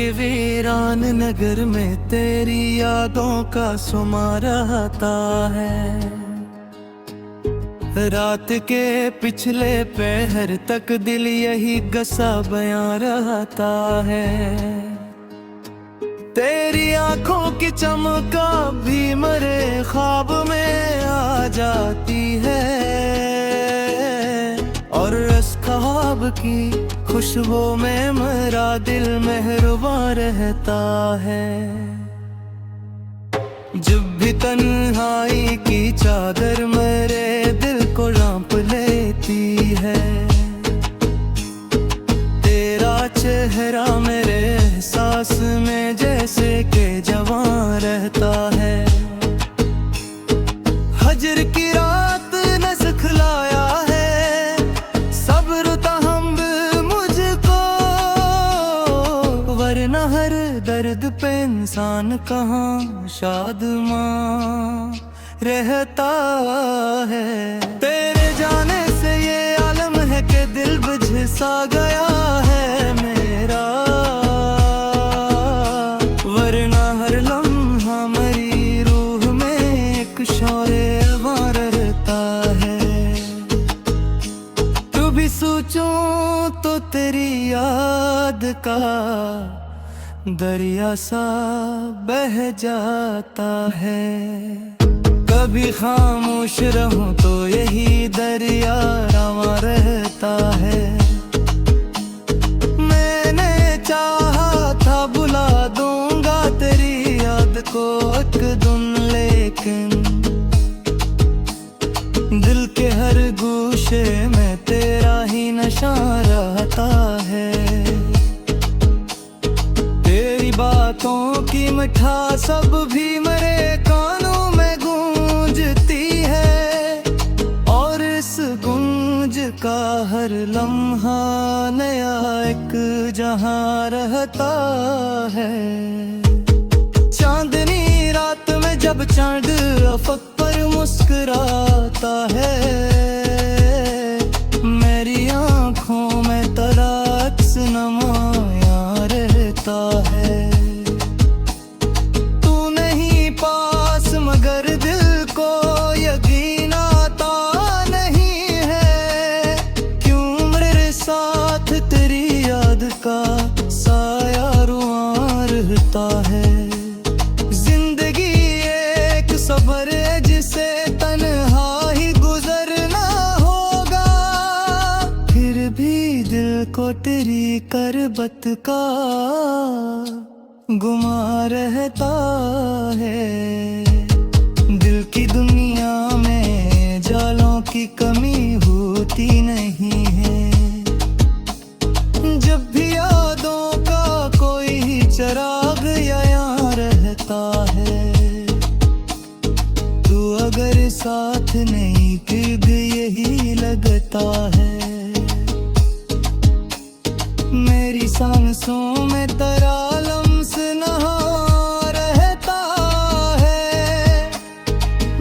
के वीरान नगर में तेरी यादों का सुमा रहता है। रात के पिछले पहर तक दिल यही गसा बयां रहता है। तेरी आंखों की चमका भी मरे ख्वाब में आ जाती है, और इस ख्वाब की खुशबू में मेरा दिल मेहरबान रहता है। जब भी तन्हाई की चादर मेरे दिल को ढांप लेती है, तेरा चेहरा मेरे एहसास में जैसे के जवां रहता है। हजर की रात ने सिखलाया है सब्र तहम्मुल मुझको, वरना हर दर्द पे इंसान कहाँ शादमां रहता है। तेरे जाने से ये आलम है कि दिल बुझ सा गया है मेरा, वरना हर लम्हा मेरी रूह में एक शौरे अवां रहता है। तू भी सोचूं तो तेरी याद का दरिया सा बह जाता है। कभी खामोश रहूं तो यही दरिया रवां रहता है। मैंने चाहा था बुला दूंगा तेरी याद को एक दिन, लेकिन दिल के हर गोशे में तेरा ही नशा रहता है। तेरी बातों की मिठास सब भी मेरे कानों में गूंजती है, और इस गूंज का हर लम्हा नया एक जहां रहता है। चांदनी रात में जब चांद अफक पर मुस्कुराता है, मेरी आंखों में तेरा अक्स नुमायां रहता है। तू नहीं पास मगर दिल को यकीन आता नहीं है, क्यों मेरे साथ तेरी याद का साया रुआं रहता है। जिंदगी एक सफर है जिसे तन्हा ही गुजरना होगा, फिर भी दिल को तेरी करबत का गुमा रहता है। दिल की दुनिया में जालों की कमी होती नहीं है। जब भी यादों का कोई ही चराग यहाँ रहता है, तू अगर साथ नहीं फिर भी यही लगता है। मेरी सांसों में तेरा लम्स नहा रहता है,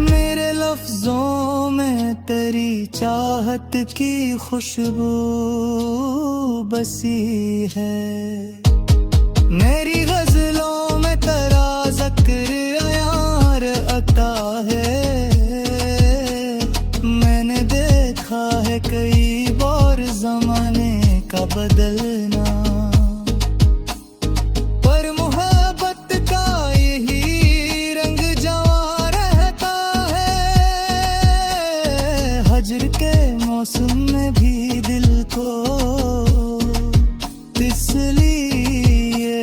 मेरे लफ्जों में तेरी चाहत की खुशबू बसी है। मेरी गजलों में तेरा ज़िक्र यार आता है। मैंने देखा है कई बार ज़माने का बदलना, पर मोहब्बत का यही रंग जवां रहता है। हजर के मौसम में भी दिल को तिसलिए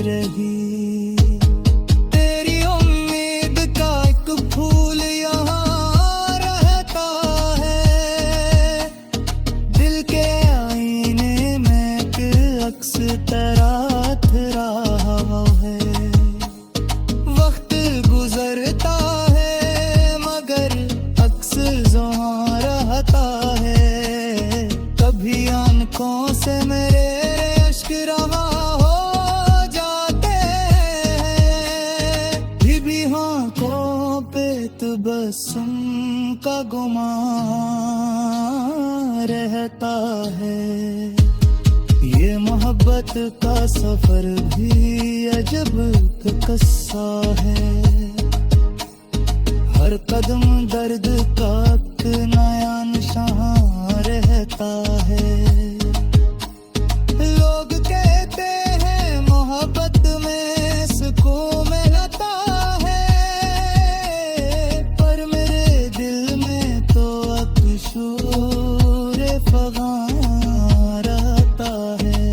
रही। तेरी उम्मीद का एक फूल यहाँ रहता है, दिल के आईने में एक अक्स तेरा रहा है। वक्त गुजरता है मगर अक्स वहाँ रहता है। कभी आंखों से मेरे अश्क रवा हो जाते हैं, भी आंखों पे तबस्सुम का गुमान रहता है। ये मोहब्बत का सफर भी अजब कस्सा है। हर कदम दर्द का एक नया निशान रहता है। लोग कहते हैं मोहब्बत में सुकून मिलता है, पर मेरे दिल में तो अकशूर फगां रहता है।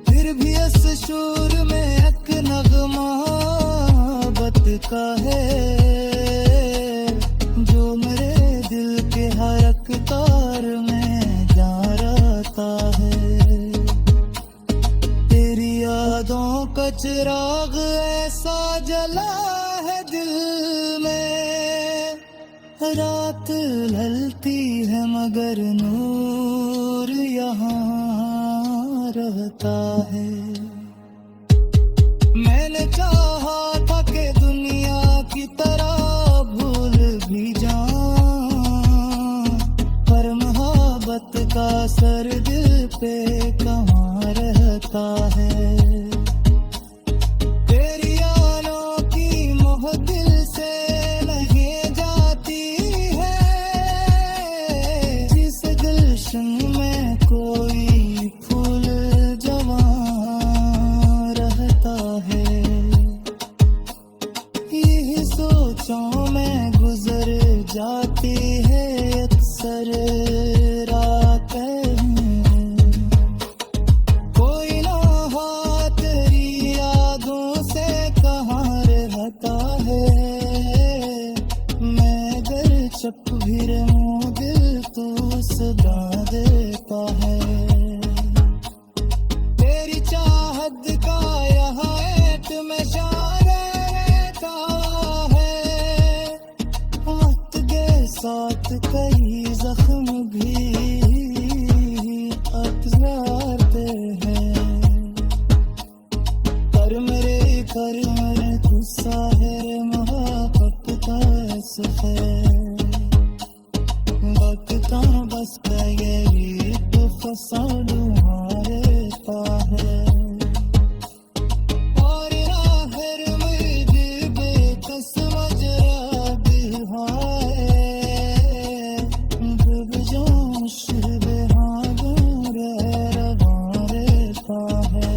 फिर भी इस शूर में एक नगमा मोहब्बत का है, जो मेरे दिल के हर एक तार में जा रहता है। तेरी यादों का चिराग ऐसा जला है दिल में, रात ढलती है मगर नूर यहाँ रहता है। मैंने चाहा था कि दुनिया की तरह भूल भी जाऊं, पर मोहब्बत का असर दिल पे कहाँ रहता है। तेरी यादों की मोह दिल से नहीं जाती है, जिस गुलशन में कोई फूल जवां रहता है। यही सोचों में गुजर जाती है अक्सर रातें। कोई ना हो तेरी यादों से कहाँ रहता है। मैं अगर चुप भी रहूं दिल तो सदा देता है। तेरी चाहत का यहाँ एक में शान रहता है। वक्त के साथ कई जख्म भी अतराते हैं, पर मेरे गुस्सा है मोहब्बत का सफर। वक्त का बस गई तो फसालू रहता है। और आखिर में दिल बेकस वजह दिल है, डूब जाऊं शब हाँ दूर रवा रहता है।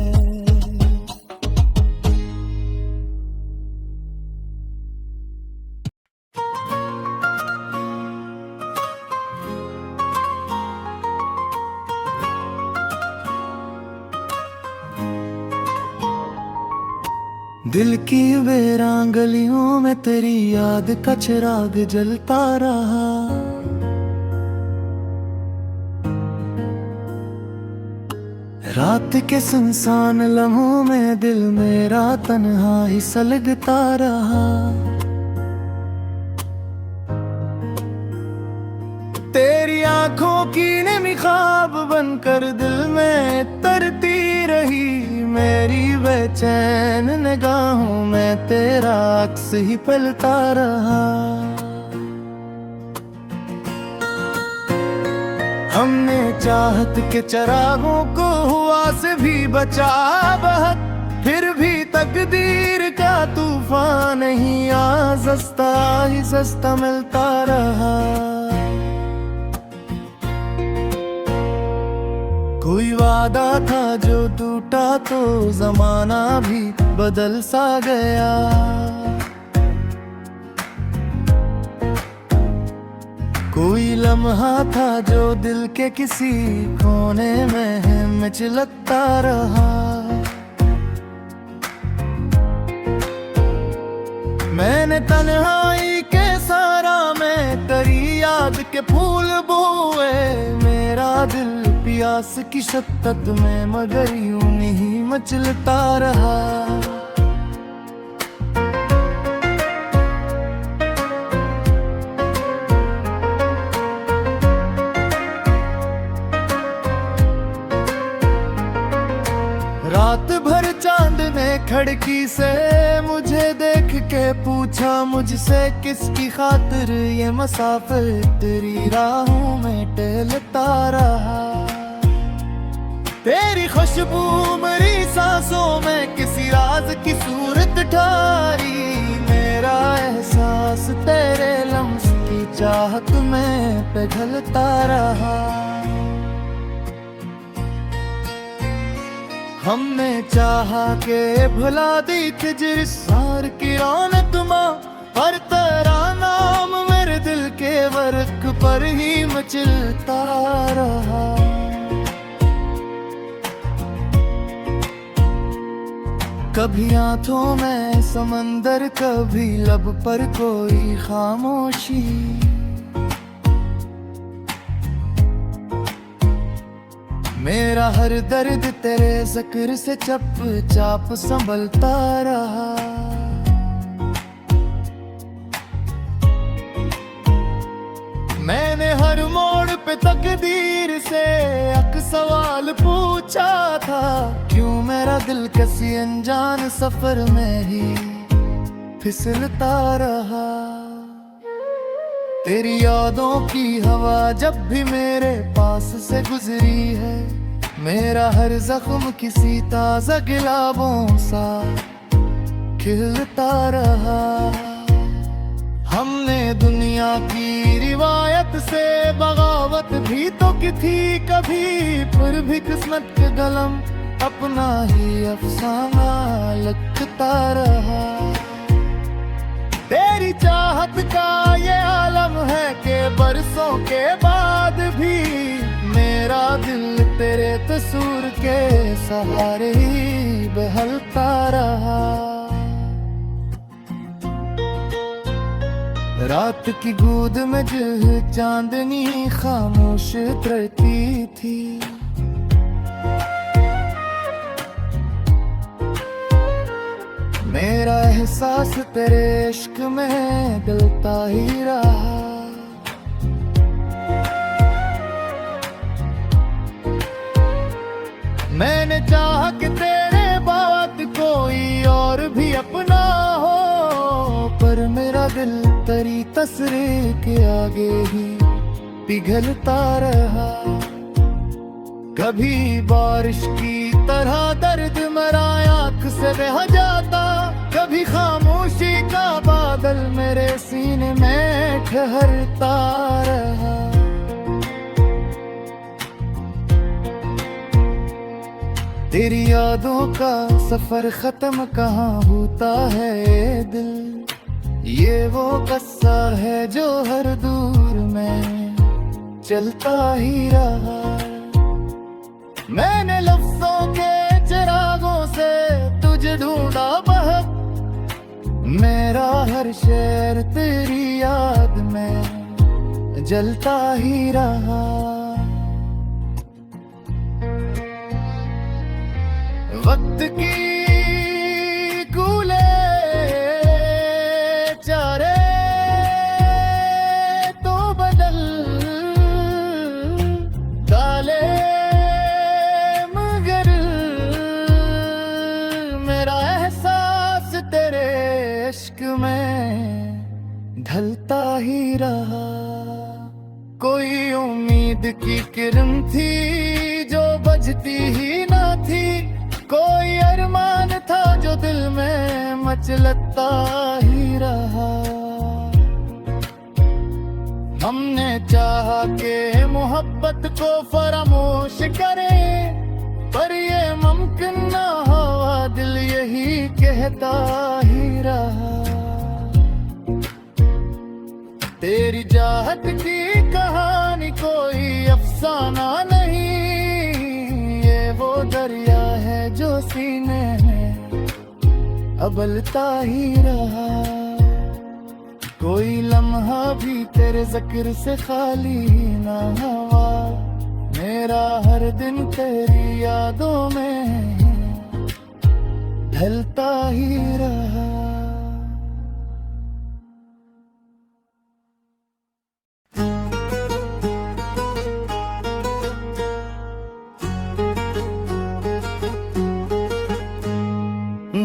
दिल की वीरान गलियों में तेरी याद का चिराग जलता रहा। रात के सुनसान लम्हों में दिल मेरा तन्हा ही सलगता रहा। तेरी आंखों की नमी ख्वाब बनकर दिल में तरती रही। मेरी बेचैन निगाहों में तेरा अक्स ही पलता रहा। हमने चाहत के चरागों को हुआ से भी बचा बहुत, फिर भी तकदीर का तूफान नहीं आ सस्ता ही सस्ता मिलता रहा। कोई वादा था जो टूटा तो जमाना भी बदल सा गया। कोई लम्हा था जो दिल के किसी कोने में मचलता रहा। मैंने तन्हाई के सारा में तेरी याद के फूल बोए। मेरा दिल प्यास की शद्दत में मगर यूं नहीं मचलता रहा। रात भर चांद ने खिड़की से मुझे देख के पूछा मुझसे, किसकी खातिर ये मुसाफिर तेरी राहों में टहलता रहा। तेरी खुशबू मेरी सांसों में किसी राज की सूरत ठारी। मेरा एहसास तेरे लम्स की चाहत में पिघलता रहा। हमने चाहा के भुला दी थी जिस सार की रौनक माँ, पर तेरा नाम मेरे दिल के वर्क पर ही मचलता रहा। कभी आंखों में समंदर, कभी लब पर कोई खामोशी। मेरा हर दर्द तेरे ज़िक्र से चुपचाप संभलता रहा। मैंने हर मोड़ पे तकदीर से एक सवाल पूछा था, क्यों मेरा दिल किसी अनजान सफर में ही फिसलता रहा। तेरी यादों की हवा जब भी मेरे पास से गुजरी है, मेरा हर जख्म किसी ताज़ा गुलाबों सा खिलता रहा। हमने दुनिया की रिवायत से बगावत भी तो की थी कभी, फिर भी किस्मत के कलम अपना ही अफसाना लिखता रहा। तेरी चाहत का ये आलम है कि बरसों के बाद भी मेरा दिल तेरे तस्वीर के सहारे ही बहलता रहा। रात की गोद में जो चांदनी खामोश रहती थी, मेरा एहसास तेरे इश्क में गलता ही रहा। मैंने चाहा कि तेरे बाद कोई और भी अपना हो, पर मेरा दिल तेरी तस्वीर के आगे ही पिघलता रहा। कभी बारिश की तरह दर्द मेरा आँख से बह जाता, कभी खामोशी का बादल मेरे सीने में ठहरता रहा। तेरी यादों का सफर खत्म कहाँ होता है दिल, ये वो किस्सा है जो हर दूर में चलता ही रहा। मैंने लफ्जों के चिरागों से तुझे ढूंढा बहक, मेरा हर शेर तेरी याद में जलता ही रहा। वक्त की कूले चारे तो बदल डाले, मगर मेरा एहसास तेरे इश्क में ढलता ही रहा। कोई उम्मीद की किरण थी जो बजती ही ना थी, कोई अरमान था जो दिल में मचलता ही रहा। हमने चाहा कि मोहब्बत को फरामोश करें, पर ये मुमकिन ना हुआ, दिल यही कहता ही रहा। तेरी चाहत की कहानी कोई अफसाना नहीं, ये वो दरिया है जो सीने में अबलता ही रहा। कोई लम्हा भी तेरे जिक्र से खाली ना हुआ, मेरा हर दिन तेरी यादों में ढलता ही रहा।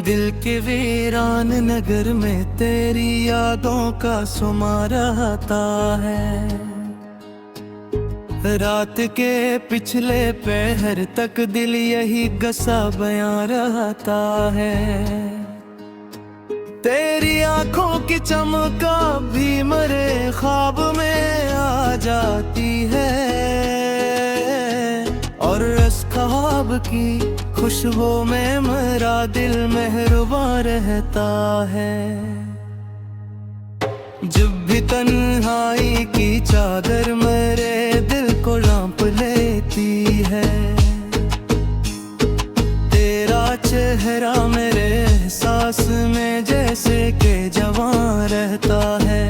दिल के वीरान नगर में तेरी यादों का सुमा रहता है, रात के पिछले पहर तक दिल यही गसा बयां रहता है। तेरी आंखों की चमका भी मरे ख्वाब में आ जाती है, और इस ख्वाब की खुशबू में मेरा दिल मेहरबान रहता है। जब भी तन्हाई की चादर मेरे दिल को ढांप लेती है, तेरा चेहरा मेरे एहसास में जैसे के जवां रहता है।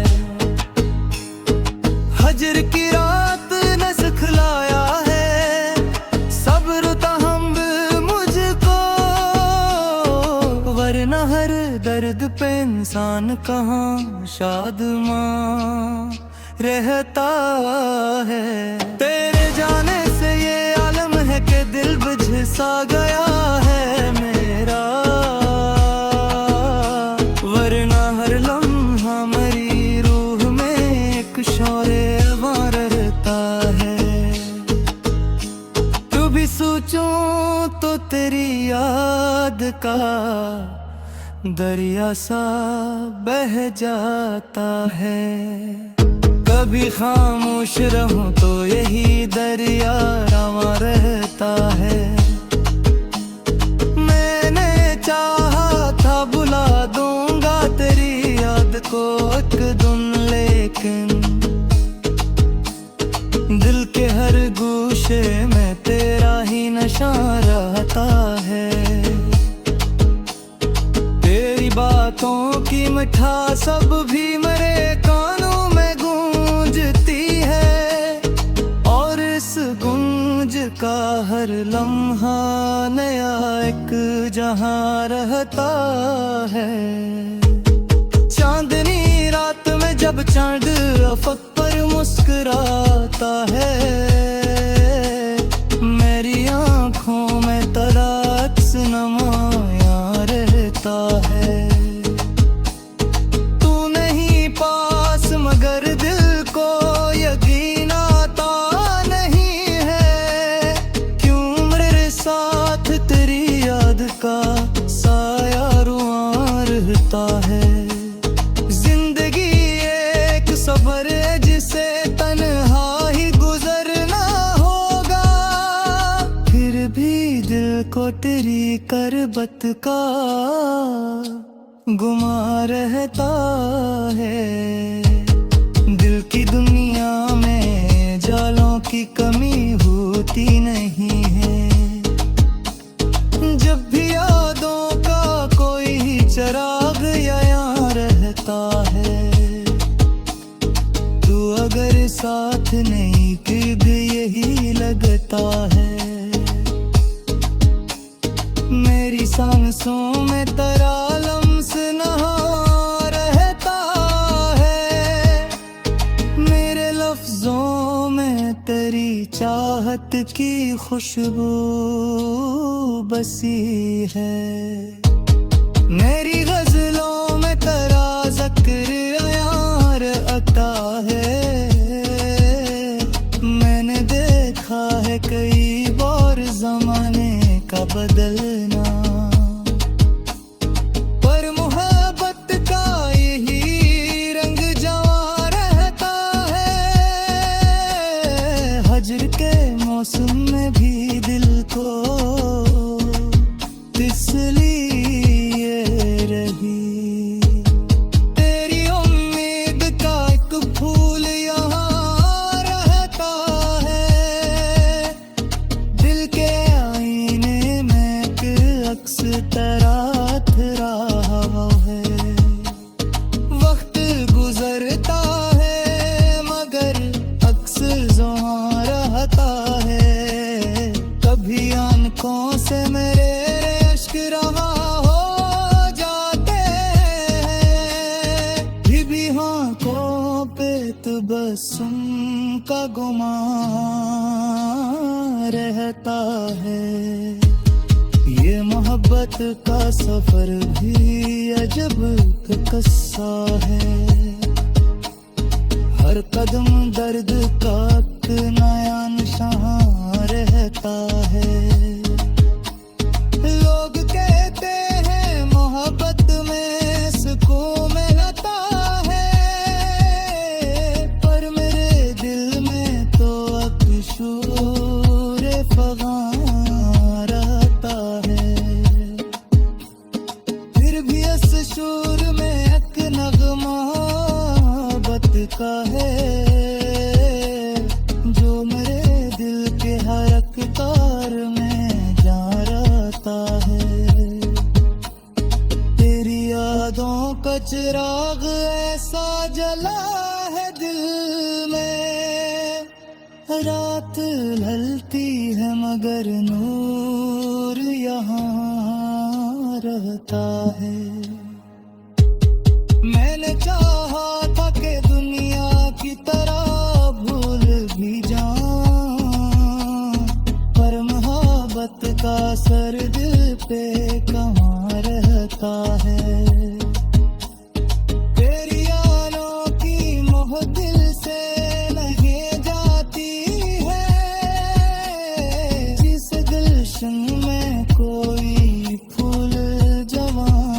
हजर की रात ने सिखलाया है सब्र तहम्मुल मुझको, वरना हर दर्द पे इंसान कहाँ शादमां रहता है। तेरे जाने से ये आलम है कि दिल बुझ सा गया है मेरा, वरना हर लम्हा मेरी रूह में एक शौरे अवां रहता है। तू भी सोचूं तो तेरी याद का दरिया सा बह जाता है। कभी खामोश रहूं तो यही दरिया रवां रहता है। मैंने चाहा था बुला दूंगा तेरी याद को एक दिन, लेकिन दिल के हर गोशे में तेरा ही नशा रहता है। बातों की मिठास सब भी मेरे कानों में गूंजती है, और इस गूंज का हर लम्हा नया एक जहां रहता है। चांदनी रात में जब चांद अफक पर मुस्कुराता है, मेरी आंखों में तेरा अक्स नमाया रहता है। मगर दिल को यकीन आता नहीं है, क्यों मेरे साथ तेरी याद का साया रुआं रहता है। जिंदगी एक सफर है जिसे तन्हा ही गुजरना होगा, फिर भी दिल को तेरी करबत का गुमा रहता है। दिल की दुनिया में जालों की कमी होती नहीं है, जब भी यादों का कोई ही चराग यहाँ रहता है। तू अगर साथ नहीं फिर भी यही लगता है। मेरी सांसों में तेरा लम्स नहा रहता है, मेरे लफ्जों में तेरी चाहत की खुशबू बसी है। मेरी गजलों में तेरा ज़िक्र यार आता है। मैंने देखा है कई बार ज़माने का बदलना, पर मोहब्बत का यही रंग जवां रहता है। हजर के मौसम में भी दिल को तिसलिए रही, तेरी उम्मीद का एक फूल यहाँ रहता है। दिल के आईने में एक अक्स तेरा रहा है। वक्त गुजरता है मगर अक्स ज़ुबां रहता है। कभी आंखों से मेरे इश्क रवा हो जाते हैं, फिर भी आंखों पे तबस्सुम का गुमान रहता है। ये मोहब्बत का सफर भी अजब किस्सा है, हर कदम दर्द का एक नया निशान रहता है। लोग कहते हैं मोहब्बत में सुकून मिलता है, पर मेरे दिल में तो अकशूर फ़ग़ां रहता है। फिर भी इस शूर में एक नग़मा मोहब्बत का है, जो मेरे दिल के हर एक तार में जा रहता है। तेरी यादों का चिराग ऐसा जला है दिल में, रात ढलती है मगर नूर यहाँ रहता है। मैंने चाहा था कि दुनिया की तरह भूल भी जाऊं, पर मोहब्बत का असर दिल पे कहाँ रहता है। तेरी यादों की मोह दिल से नहीं जाती है, जिस गुलशन में कोई फूल जवां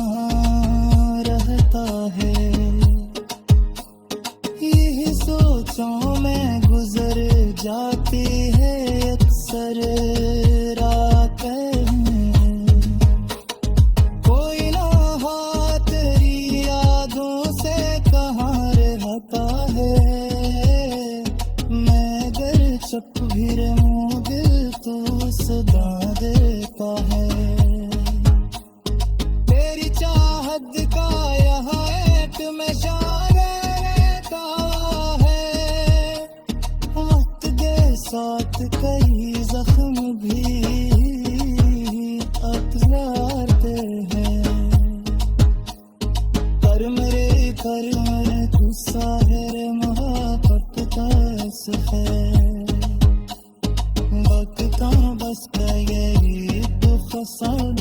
रहता है। यही सोचों में गुजर जाती है अक्सर रातें। कोई ना हो तेरी यादों से कहाँ रहता है। मैं अगर चुप भी रहूं दिल तो सदा देता है। तेरी चाहत का यहाँ एक में शान रहता है। वक्त के साथ कई जख्म भी अतराते हैं, पर मेरे गुस्सा है मोहब्बत का है। वक्त का बस का यही तो फसाद